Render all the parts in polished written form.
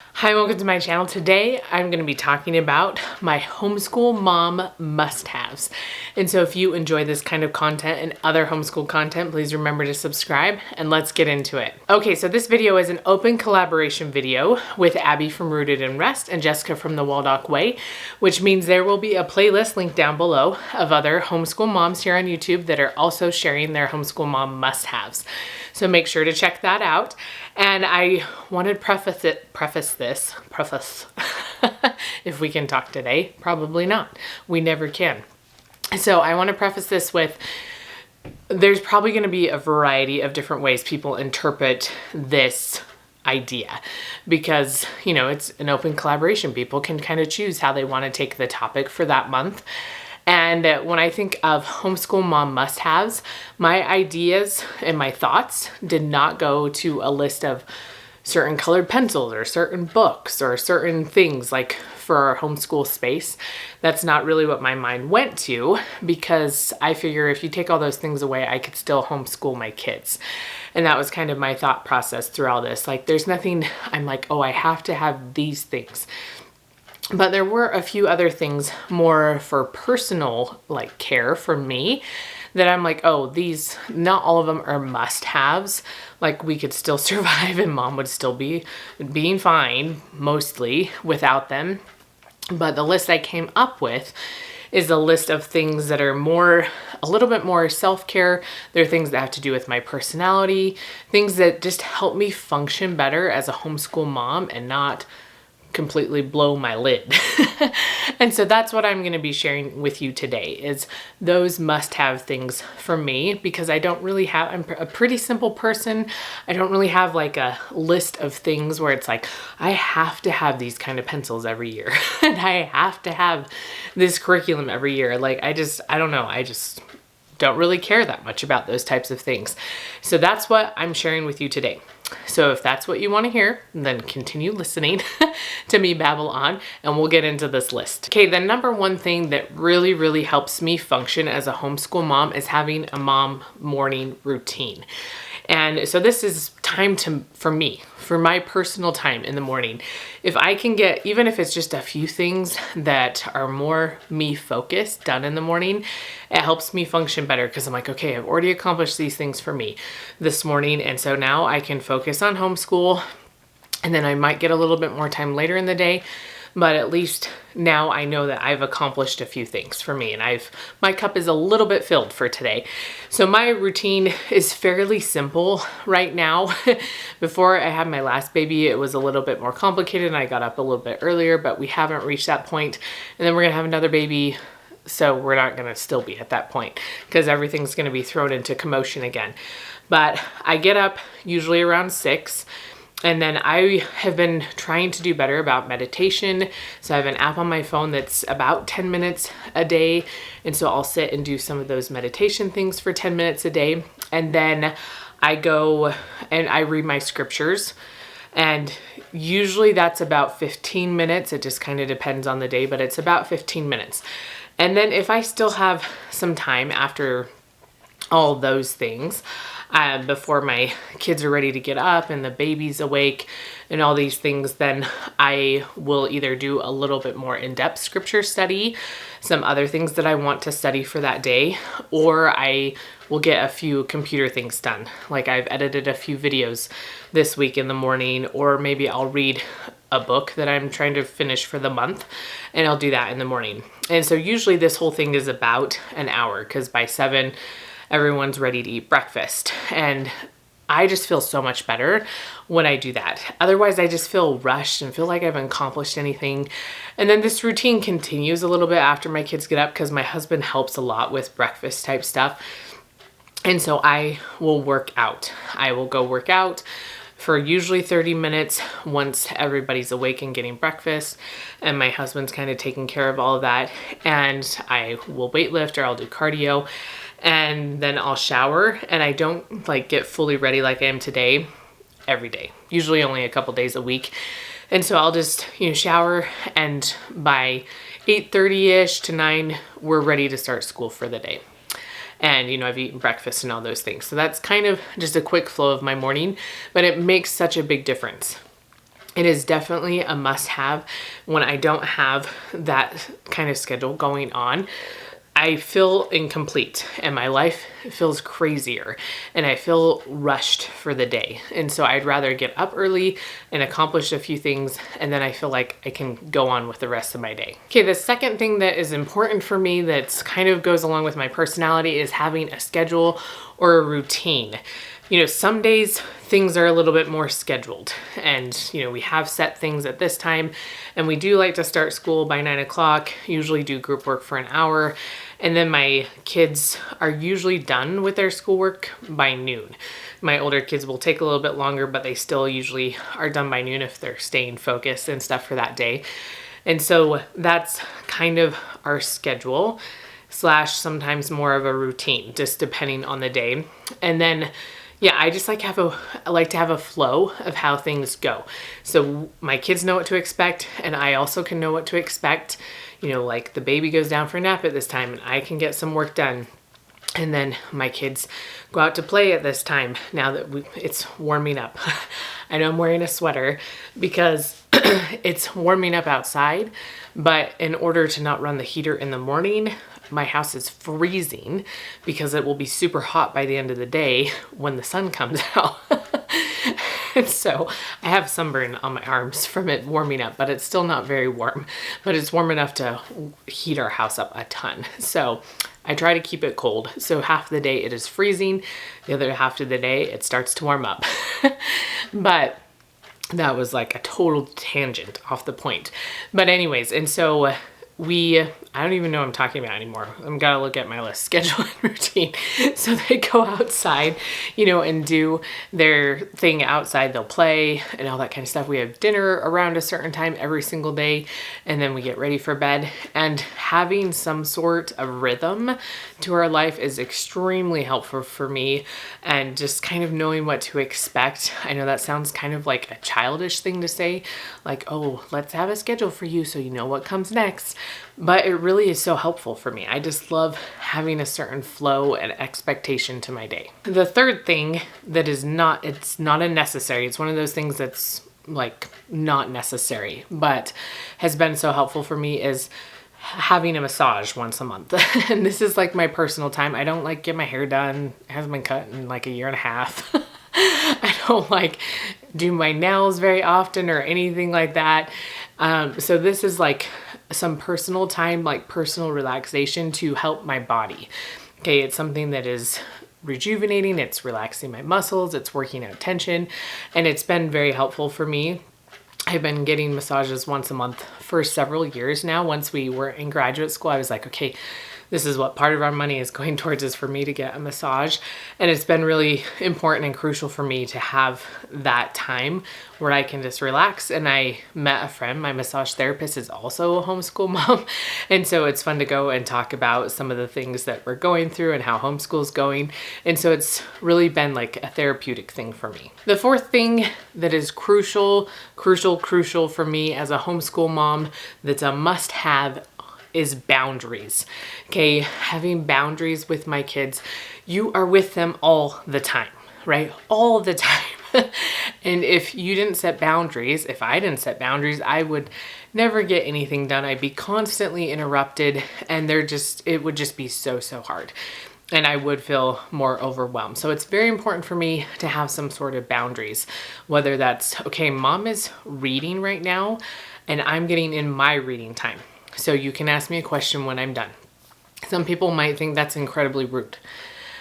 Hi, welcome to my channel. Today I'm going to be talking about my homeschool mom must-haves. And so if you enjoy this kind of content and other homeschool content, please remember to subscribe and let's get into it. Okay, so this video is an open collaboration video with Abby from Rooted in Rest and Jessica from the Waldock Way, which means there will be a playlist linked down below of other homeschool moms here on YouTube that are also sharing their homeschool mom must-haves. So make sure to check that out. And I wanted to preface this, if we can talk today, probably not. We never can. So I want to preface this with, there's probably going to be a variety of different ways people interpret this idea because, you know, it's an open collaboration. People can kind of choose how they want to take the topic for that month. And when I think of homeschool mom must-haves, my ideas and my thoughts did not go to a list of certain colored pencils or certain books or certain things like for our homeschool space. That's not really what my mind went to, because I figure if you take all those things away, I could still homeschool my kids. And that was kind of my thought process through all this. Like, there's nothing I'm like, oh, I have to have these things. But there were a few other things more for personal like care for me that I'm like, oh, these, not all of them are must-haves. Like, we could still survive and mom would still be being fine mostly without them. But the list I came up with is a list of things that are a little bit more self-care. They're things that have to do with my personality, things that just help me function better as a homeschool mom and not completely blow my lid. And so that's what I'm going to be sharing with you today, is those must-have things for me, because I'm a pretty simple person. I don't really have like a list of things where it's like, I have to have these kind of pencils every year and I have to have this curriculum every year. Like, I don't know. I just don't really care that much about those types of things. So that's what I'm sharing with you today. So if that's what you want to hear, then continue listening to me babble on and we'll get into this list. Okay, the number one thing that really, really helps me function as a homeschool mom is having a mom morning routine. And so this is time for me, for my personal time in the morning. If I can get, even if it's just a few things that are more me focused done in the morning, it helps me function better because I'm like, okay, I've already accomplished these things for me this morning. And so now I can focus on homeschool, and then I might get a little bit more time later in the day. But at least now I know that I've accomplished a few things for me, and my cup is a little bit filled for today. So my routine is fairly simple right now. Before I had my last baby, it was a little bit more complicated and I got up a little bit earlier, but we haven't reached that point. And then we're gonna have another baby, so we're not gonna still be at that point because everything's gonna be thrown into commotion again. But I get up usually around 6. And then I have been trying to do better about meditation. So I have an app on my phone that's about 10 minutes a day. And so I'll sit and do some of those meditation things for 10 minutes a day. And then I go and I read my scriptures. And usually that's about 15 minutes. It just kind of depends on the day, but it's about 15 minutes. And then if I still have some time after all those things, before my kids are ready to get up and the baby's awake and all these things, then I will either do a little bit more in-depth scripture study, some other things that I want to study for that day, or I will get a few computer things done. Like, I've edited a few videos this week in the morning, or maybe I'll read a book that I'm trying to finish for the month, and I'll do that in the morning. And so usually this whole thing is about an hour, because by 7, everyone's ready to eat breakfast. And I just feel so much better when I do that. Otherwise, I just feel rushed and feel like I haven't accomplished anything. And then this routine continues a little bit after my kids get up, because my husband helps a lot with breakfast type stuff. And so I will work out. I will go work out for usually 30 minutes once everybody's awake and getting breakfast, and my husband's kind of taking care of all of that. And I will weightlift or I'll do cardio, and then I'll shower. And I don't like get fully ready like I am today every day, usually only a couple days a week. And so I'll just, shower, and by 8:30ish to 9, we're ready to start school for the day. And, I've eaten breakfast and all those things. So that's kind of just a quick flow of my morning, but it makes such a big difference. It is definitely a must-have. When I don't have that kind of schedule going on, I feel incomplete and my life feels crazier and I feel rushed for the day. And so I'd rather get up early and accomplish a few things, and then I feel like I can go on with the rest of my day. Okay, the second thing that is important for me that's kind of goes along with my personality is having a schedule or a routine. You know, some days things are a little bit more scheduled and, you know, we have set things at this time, and we do like to start school by 9 o'clock, usually do group work for an hour. And then my kids are usually done with their schoolwork by noon. My older kids will take a little bit longer, but they still usually are done by noon if they're staying focused and stuff for that day. And so that's kind of our schedule / sometimes more of a routine, just depending on the day. And then yeah, I just like I like to have a flow of how things go. So my kids know what to expect, and I also can know what to expect. You know, like the baby goes down for a nap at this time and I can get some work done. And then my kids go out to play at this time now that it's warming up. I know I'm wearing a sweater because it's warming up outside, but in order to not run the heater in the morning, my house is freezing because it will be super hot by the end of the day when the sun comes out. And so I have sunburn on my arms from it warming up, but it's still not very warm, but it's warm enough to heat our house up a ton. So I try to keep it cold. So half the day it is freezing. The other half of the day it starts to warm up. But that was like a total tangent off the point. But anyways, and so I don't even know what I'm talking about anymore. I'm gotta look at my list, schedule and routine. So they go outside, you know, and do their thing outside. They'll play and all that kind of stuff. We have dinner around a certain time every single day, and then we get ready for bed. And having some sort of rhythm to our life is extremely helpful for me, and just kind of knowing what to expect. I know that sounds kind of like a childish thing to say, like, oh, let's have a schedule for you so you know what comes next. But it really is so helpful for me. I just love having a certain flow and expectation to my day. The third thing that is it's not a necessary, it's one of those things that's like not necessary, but has been so helpful for me, is having a massage once a month. And this is like my personal time. I don't like get my hair done. It hasn't been cut in like a year and a half. I don't like do my nails very often or anything like that. So this is like some personal time, like personal relaxation to help my body. Okay, it's something that is rejuvenating, it's relaxing my muscles, it's working out tension, and it's been very helpful for me. I've been getting massages once a month for several years now. Once we were in graduate school, I was like, okay, this is what part of our money is going towards, is for me to get a massage. And it's been really important and crucial for me to have that time where I can just relax. And I met a friend, my massage therapist is also a homeschool mom. And so it's fun to go and talk about some of the things that we're going through and how homeschool's going. And so it's really been like a therapeutic thing for me. The fourth thing that is crucial for me as a homeschool mom, that's a must-have, is boundaries. Okay, having boundaries with my kids. You are with them all the time, right? All the time. And if you didn't set boundaries, if I didn't set boundaries, I would never get anything done. I'd be constantly interrupted, and it would just be so hard. And I would feel more overwhelmed. So it's very important for me to have some sort of boundaries, whether that's, okay, mom is reading right now and I'm getting in my reading time. So you can ask me a question when I'm done. Some people might think that's incredibly rude,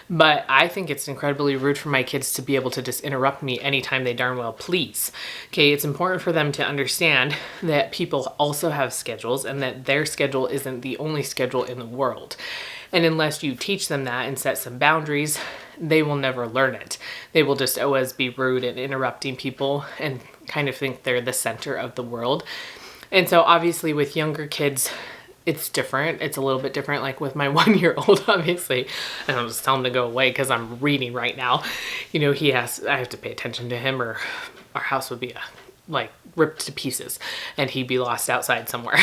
but I think it's incredibly rude for my kids to be able to just interrupt me anytime they darn well please. Okay, it's important for them to understand that people also have schedules and that their schedule isn't the only schedule in the world. And unless you teach them that and set some boundaries, they will never learn it. They will just always be rude and interrupting people and kind of think they're the center of the world. And so obviously with younger kids, it's different. It's a little bit different. Like with my 1-year-old, obviously, I don't just tell him to go away because I'm reading right now. You know, I have to pay attention to him or our house would be like ripped to pieces and he'd be lost outside somewhere.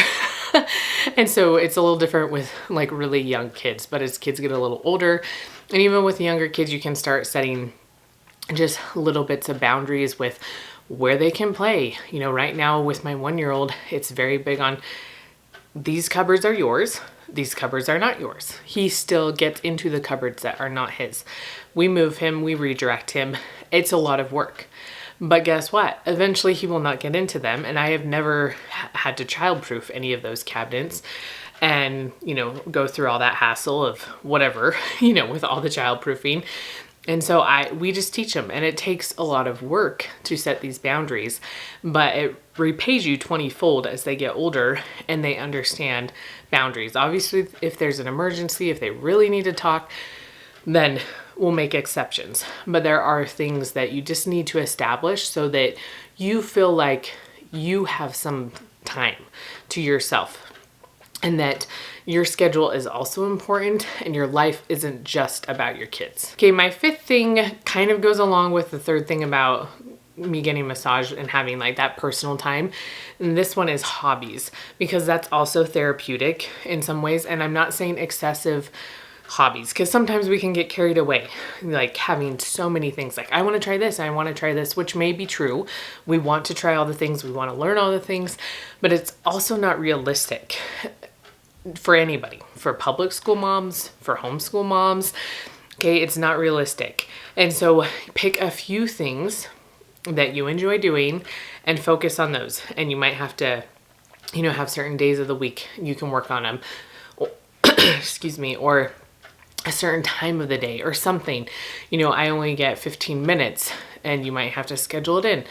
And so it's a little different with like really young kids, but as kids get a little older, and even with younger kids, you can start setting just little bits of boundaries with where they can play. You know, right now with my 1-year-old, it's very big on these cupboards are yours. These cupboards are not yours. He still gets into the cupboards that are not his. We move him, we redirect him. It's a lot of work. But guess what? Eventually he will not get into them. And I have never had to childproof any of those cabinets and, you know, go through all that hassle of whatever, you know, with all the childproofing. And so we just teach them, and it takes a lot of work to set these boundaries, but it repays you 20-fold as they get older and they understand boundaries. Obviously, if there's an emergency, if they really need to talk, then we'll make exceptions. But there are things that you just need to establish so that you feel like you have some time to yourself, and that your schedule is also important and your life isn't just about your kids. Okay, my 5th thing kind of goes along with the 3rd thing about me getting massage and having like that personal time. And this one is hobbies, because that's also therapeutic in some ways. And I'm not saying excessive hobbies, because sometimes we can get carried away, like having so many things, like I want to try this, I want to try this, which may be true. We want to try all the things, we want to learn all the things, but it's also not realistic for anybody, for public school moms, for homeschool moms. Okay, it's not realistic. And so pick a few things that you enjoy doing and focus on those. And you might have to, you know, have certain days of the week you can work on them. Excuse me, or a certain time of the day or something. You know, I only get 15 minutes and you might have to schedule it in.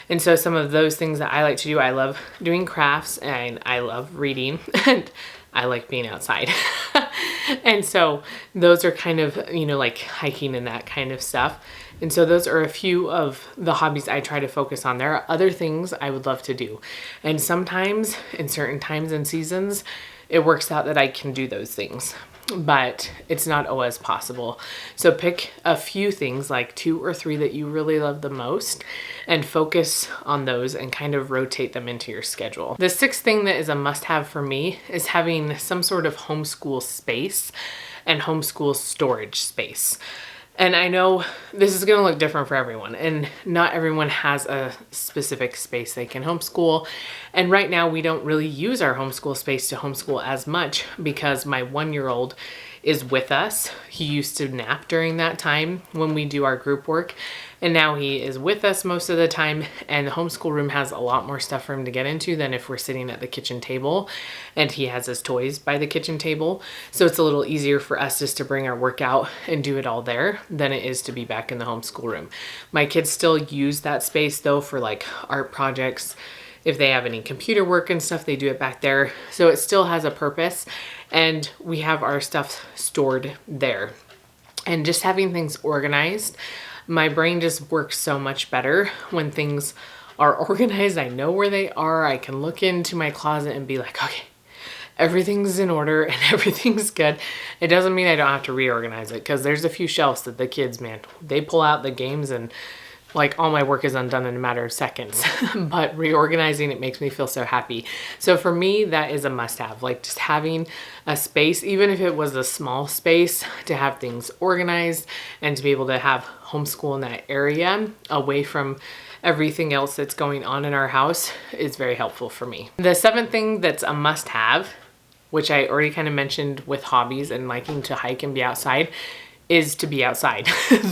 And so some of those things that I like to do, I love doing crafts and I love reading and I like being outside. And so those are kind of, you know, like hiking and that kind of stuff. And so those are a few of the hobbies I try to focus on. There are other things I would love to do. And sometimes in certain times and seasons, it works out that I can do those things, but it's not always possible. So pick a few things, like 2 or 3 that you really love the most, and focus on those and kind of rotate them into your schedule. The 6th thing that is a must-have for me is having some sort of homeschool space and homeschool storage space. And I know this is going to look different for everyone, and not everyone has a specific space they can homeschool. And right now we don't really use our homeschool space to homeschool as much because my 1-year-old is with us. He used to nap during that time when we do our group work, and now he is with us most of the time, and the homeschool room has a lot more stuff for him to get into than if we're sitting at the kitchen table, and he has his toys by the kitchen table. So it's a little easier for us just to bring our work out and do it all there than it is to be back in the homeschool room. My kids still use that space though for like art projects. If they have any computer work and stuff, they do it back there. So it still has a purpose, and we have our stuff stored there. And just having things organized, my brain just works so much better when things are organized. I know where they are. I can look into my closet and be like, okay, everything's in order and everything's good. It doesn't mean I don't have to reorganize it, because there's a few shelves that the kids, man, they pull out the games and like all my work is undone in a matter of seconds. But reorganizing it makes me feel so happy. So for me, that is a must-have, like just having a space, even if it was a small space, to have things organized and to be able to have homeschool in that area away from everything else that's going on in our house is very helpful for me. The 7th thing that's a must-have, which I already kind of mentioned with hobbies and liking to hike and be outside, is to be outside.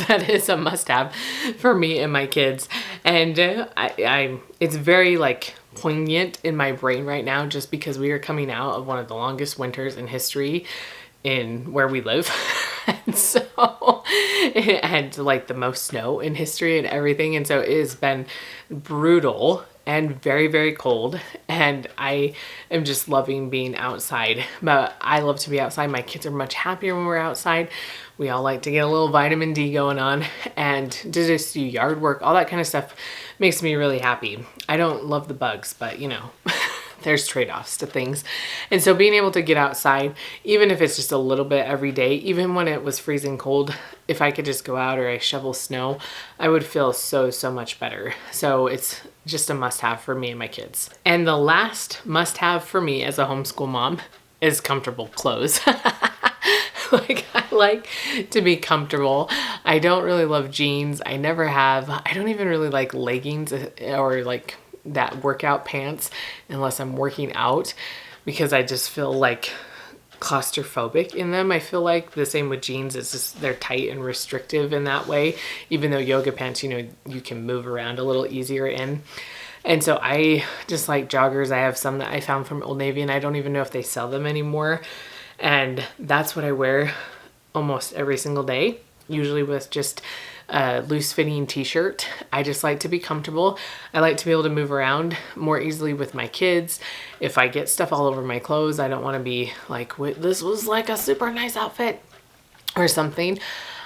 That is a must-have for me and my kids. And it's very like poignant in my brain right now, just because we are coming out of one of the longest winters in history in where we live. And so, and like the most snow in history and everything. And so it has been brutal and very, very cold, and I am just loving being outside. But I love to be outside. My kids are much happier when we're outside. We all like to get a little vitamin D going on, and to just do yard work, all that kind of stuff makes me really happy. I don't love the bugs, but you know, there's trade-offs to things. And so being able to get outside, even if it's just a little bit every day, even when it was freezing cold, if I could just go out or I shovel snow, I would feel so, so much better. So it's just a must-have for me and my kids. And the last must-have for me as a homeschool mom is comfortable clothes. Like, like to be comfortable. I don't really love jeans. I never have. I don't even really like leggings or like that workout pants unless I'm working out, because I just feel like claustrophobic in them. I feel like the same with jeans. It's just they're tight and restrictive in that way, even though yoga pants, you know, you can move around a little easier in. And so I just like joggers. I have some that I found from Old Navy, and I don't even know if they sell them anymore. And that's what I wear almost every single day, usually with just a loose fitting t-shirt. I just like to be comfortable. I like to be able to move around more easily with my kids. If I get stuff all over my clothes, I don't want to be like, this was like a super nice outfit or something.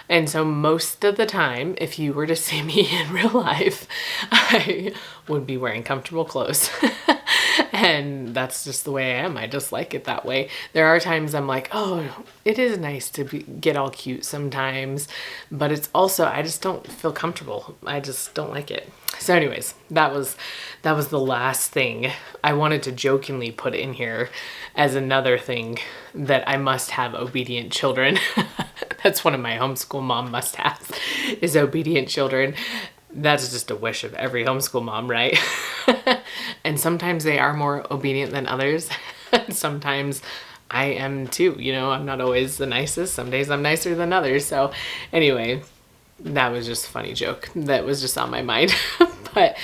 And so most of the time, if you were to see me in real life, I would be wearing comfortable clothes. And that's just the way I am. I just like it that way. There are times I'm like, oh, it is nice to get all cute sometimes, but it's also, I just don't feel comfortable. I just don't like it. So anyways, that was the last thing I wanted to jokingly put in here as another thing that I must have obedient children. That's one of my homeschool mom must-haves, is obedient children. That's just a wish of every homeschool mom, right? And sometimes they are more obedient than others. Sometimes I am too, you know, I'm not always the nicest. Some days I'm nicer than others. So anyway, that was just a funny joke that was just on my mind. But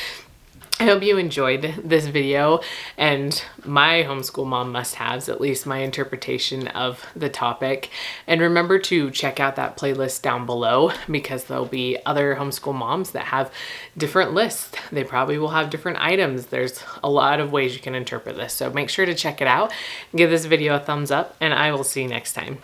I hope you enjoyed this video and my homeschool mom must-haves, at least my interpretation of the topic. And remember to check out that playlist down below, because there'll be other homeschool moms that have different lists. They probably will have different items. There's a lot of ways you can interpret this. So make sure to check it out. Give this video a thumbs up, and I will see you next time.